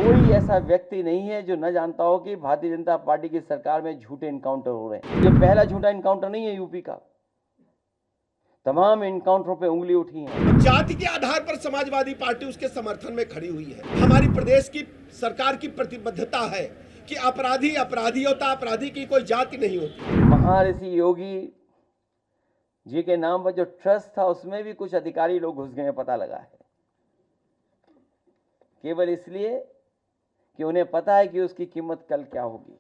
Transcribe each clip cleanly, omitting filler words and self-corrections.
कोई ऐसा व्यक्ति नहीं है जो न जानता हो कि भारतीय जनता पार्टी की सरकार में झूठे इनकाउंटर हो रहे हैं। ये पहला झूठा इनकाउंटर नहीं है यूपी का, तमाम इनकाउंटरों पे उंगली उठी है। जाति के आधार पर समाजवादी पार्टी उसके समर्थन में खड़ी हुई है। हमारी प्रदेश की सरकार की प्रतिबद्धता है कि अपराधी अपराधी होता, अपराधी की कोई जाति नहीं होती। महर्षि योगी जी के नाम पर जो ट्रस्ट था उसमें भी कुछ अधिकारी लोग घुस गए, पता लगा है, केवल इसलिए कि उन्हें पता है कि उसकी कीमत कल क्या होगी।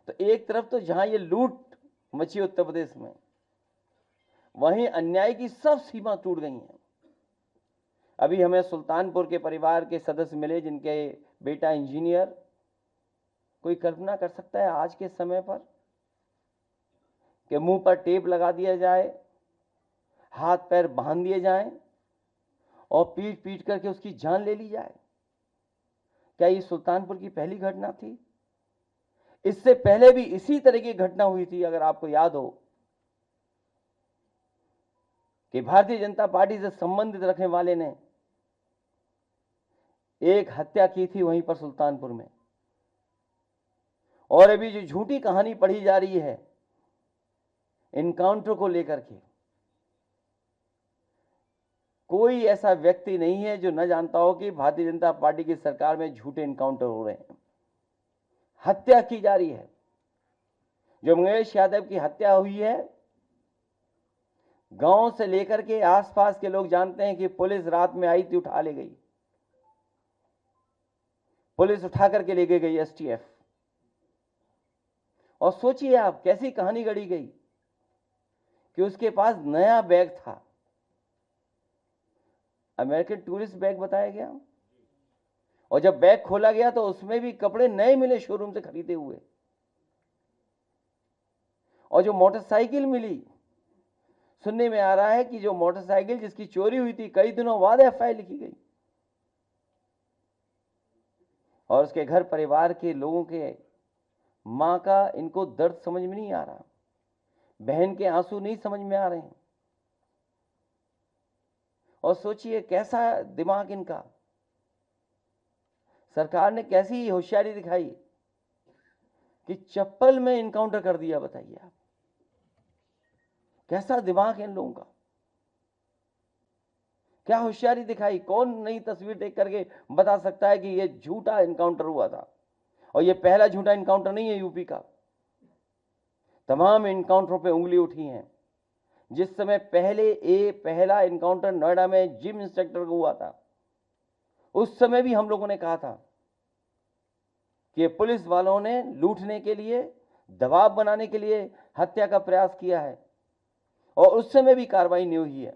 तो एक तरफ तो जहां ये लूट मची उत्तर प्रदेश में, वहीं अन्याय की सब सीमा टूट गई हैं। अभी हमें सुल्तानपुर के परिवार के सदस्य मिले जिनके बेटा इंजीनियर। कोई कल्पना कर सकता है आज के समय पर कि मुंह पर टेप लगा दिया जाए, हाथ पैर बांध दिए जाएं और पीट पीट करके उसकी जान ले ली जाए? क्या ये सुल्तानपुर की पहली घटना थी? इससे पहले भी इसी तरह की घटना हुई थी। अगर आपको याद हो कि भारतीय जनता पार्टी से संबंधित रखने वाले ने एक हत्या की थी वहीं पर सुल्तानपुर में। और अभी जो झूठी कहानी पढ़ी जा रही है इनकाउंटर को लेकर के, कोई ऐसा व्यक्ति नहीं है जो न जानता हो कि भारतीय जनता पार्टी की सरकार में झूठे इनकाउंटर हो रहे हैं, हत्या की जा रही है। जो मंगेश यादव की हत्या हुई है, गांव से लेकर के आसपास के लोग जानते हैं कि पुलिस रात में आई थी, उठा ले गई, पुलिस उठा करके लेके गई एसटीएफ। और सोचिए आप कैसी कहानी गढ़ी गई कि उसके पास नया बैग था, अमेरिकन टूरिस्ट बैग बताया गया, और जब बैग खोला गया तो उसमें भी कपड़े नए मिले शोरूम से खरीदे हुए। और जो मोटरसाइकिल मिली, सुनने में आ रहा है कि जो मोटरसाइकिल जिसकी चोरी हुई थी कई दिनों बाद एफआईआर लिखी गई। और उसके घर परिवार के लोगों के मां का इनको दर्द समझ में नहीं आ रहा, बहन के आंसू नहीं समझ में आ रहे हैं। और सोचिए कैसा दिमाग इनका, सरकार ने कैसी होशियारी दिखाई कि चप्पल में इनकाउंटर कर दिया। बताइए आप, कैसा दिमाग है इन लोगों का, क्या होशियारी दिखाई। कौन नई तस्वीर देख करके बता सकता है कि यह झूठा इनकाउंटर हुआ था? और यह पहला झूठा इनकाउंटर नहीं है यूपी का, तमाम इनकाउंटरों पे उंगली उठी है। जिस समय पहला इनकाउंटर नोएडा में जिम इंस्ट्रक्टर को हुआ था, उस समय भी हम लोगों ने कहा था कि पुलिस वालों ने लूटने के लिए, दबाव बनाने के लिए हत्या का प्रयास किया है, और उस समय भी कार्रवाई नहीं हुई है।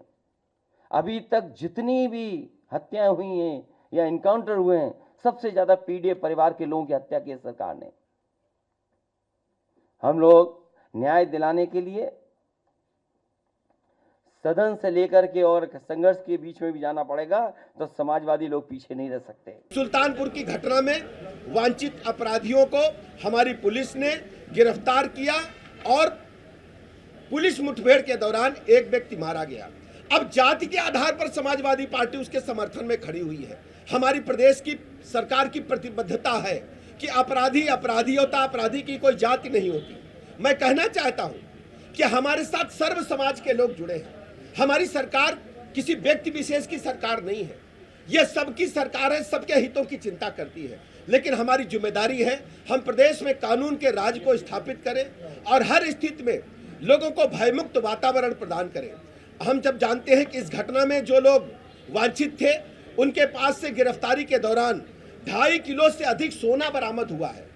अभी तक जितनी भी हत्याएं हुई हैं या इनकाउंटर हुए हैं, सबसे ज्यादा पीड़ित परिवार के लोगों की हत्या की सरकार ने। हम लोग न्याय दिलाने के लिए सदन से लेकर के और संघर्ष के बीच में भी जाना पड़ेगा, तो समाजवादी लोग पीछे नहीं रह सकते। सुल्तानपुर की घटना में वांछित अपराधियों को हमारी पुलिस ने गिरफ्तार किया और पुलिस मुठभेड़ के दौरान एक व्यक्ति मारा गया। अब जाति के आधार पर समाजवादी पार्टी उसके समर्थन में खड़ी हुई है। हमारी प्रदेश की सरकार की प्रतिबद्धता है कि अपराधी अपराधी होता, अपराधी की कोई जाति नहीं होती। मैं कहना चाहता हूं कि हमारे साथ सर्व समाज के लोग जुड़े हैं। हमारी सरकार किसी व्यक्ति विशेष की सरकार नहीं है, यह सबकी सरकार है, सबके हितों की चिंता करती है। लेकिन हमारी जिम्मेदारी है हम प्रदेश में कानून के राज को स्थापित करें और हर स्थिति में लोगों को भयमुक्त वातावरण प्रदान करें। हम जब जानते हैं कि इस घटना में जो लोग वांछित थे उनके पास से गिरफ्तारी के दौरान 2.5 किलो से अधिक सोना बरामद हुआ है।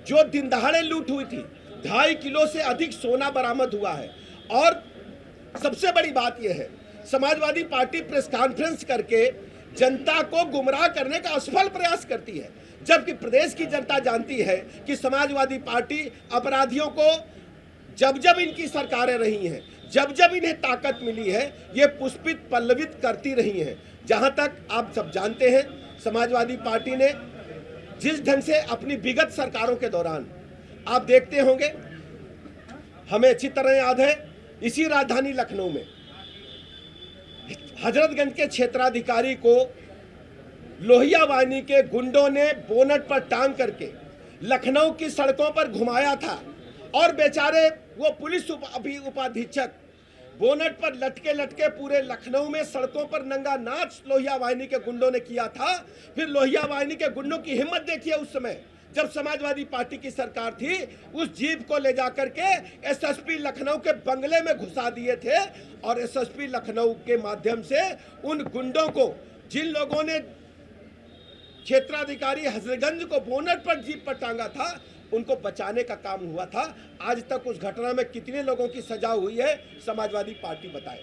जो दिन दहाड़े लूट हुई थी, 2.5 किलो से अधिक सोना बरामद हुआ है। और सबसे बड़ी बात यह है, समाजवादी पार्टी प्रेस कॉन्फ्रेंस करके जनता को गुमराह करने का असफल प्रयास करती है, जबकि प्रदेश की जनता जानती है कि समाजवादी पार्टी अपराधियों को जब जब इनकी सरकारें रही हैं, जब जब इन्हें ताकत मिली है, ये पुष्पित पल्लवित करती रही हैं। जहां तक आप सब जानते हैं, समाजवादी पार्टी ने जिस ढंग से अपनी विगत सरकारों के दौरान, आप देखते होंगे, हमें अच्छी तरह याद है, इसी राजधानी लखनऊ में हजरतगंज के क्षेत्राधिकारी को लोहिया वाहिनी के गुंडों ने बोनट पर टांग करके लखनऊ की सड़कों पर घुमाया था और बेचारे वो पुलिस उपाधीक्षक बोनट पर लटके लटके पूरे लखनऊ में सड़कों पर नंगा नाच लोहिया वाहिनी के गुंडों ने किया था। फिर लोहिया वाहिनी के गुंडों की हिम्मत देखिए, उस समय जब समाजवादी पार्टी की सरकार थी, उस जीप को ले जाकर के एसएसपी लखनऊ के बंगले में घुसा दिए थे और एसएसपी लखनऊ के माध्यम से उन गुंडों को, जिन लोगों ने क्षेत्राधिकारी हजरतगंज को बोनट पर जीप पर टांगा था, उनको बचाने का काम हुआ था। आज तक उस घटना में कितने लोगों की सजा हुई है, समाजवादी पार्टी बताए।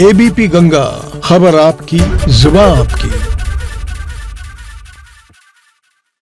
एबीपी गंगा, खबर आपकी, जुबान आपकी।